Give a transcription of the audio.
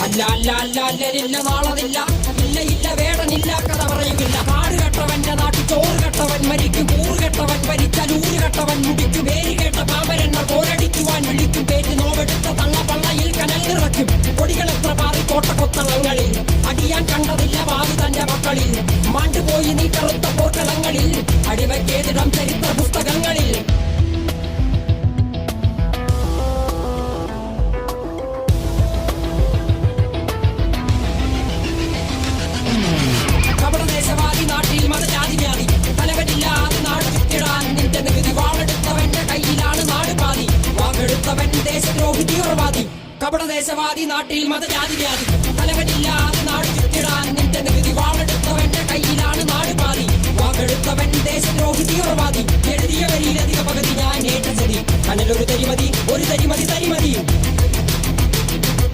അല്ല അല്ല അല്ല അല്ലലില്ല നാളതില്ല, ഇല്ല ഇല്ല വേടനില്ല കഥ പറയുകില്ല. കാട് കെട്ടവന്റെ നാട്ടിൽ ചോറ് കെട്ടവൻ മരിക്കും, കൂറ് കെട്ടവൻ ഭരിച്ചാൽ ഊര് കെട്ടവൻ മുടിക്കും. പേര് കേട്ട പാമ്പരെണ്ണ പോരടിക്കുവാൻ വിളിക്കും, പേറ്റ് നോവെടുത്ത തള്ള പള്ളയിൽ കനൽ നിറയ്ക്കും. കൊടികൾ എത്ര പാറി കോട്ടക്കൊത്തളങ്ങളിൽ, അടിയാൻ കണ്ടതില്ല ഭാവി തന്റെ മക്കളിൽ. മാണ്ടുപോയി നീ കറുത്ത പോർക്കളങ്ങളിൽ, അടിവയ്ക്കേതിടം ചരിത്ര പുസ്തകങ്ങളിൽ. കപടദേശവാദി നാട്ടിൽ മതജാതി വ്യാധി, തലവനില്ലാതെ നാട് ചുറ്റിടാൻ നിന്റെ നികുതി. വാളെടുത്തവന്റെ കയ്യിലാണ് നാട് പാതി, വാക്കെടുത്തവൻ ദേശദ്രോഹി തീവ്രവാദി. കപടദേശവാദി നാട്ടിൽ മതജാതി വ്യാധി, തലവനില്ലാതെ നാട് ചുറ്റിടാൻ നിന്റെ നികുതി. വാളെടുത്തവന്റെ കയ്യിലാണ് നാട് പാതി, വാക്കെടുത്തവൻ ദേശദ്രോഹി തീവ്രവാദി. എഴുതിയ വരിയിലധിക പകുതി ഞാൻ ഏറ്റ ചതി, കനലൊരു തരിമതി ഒരു തരിമതി തരിമതി.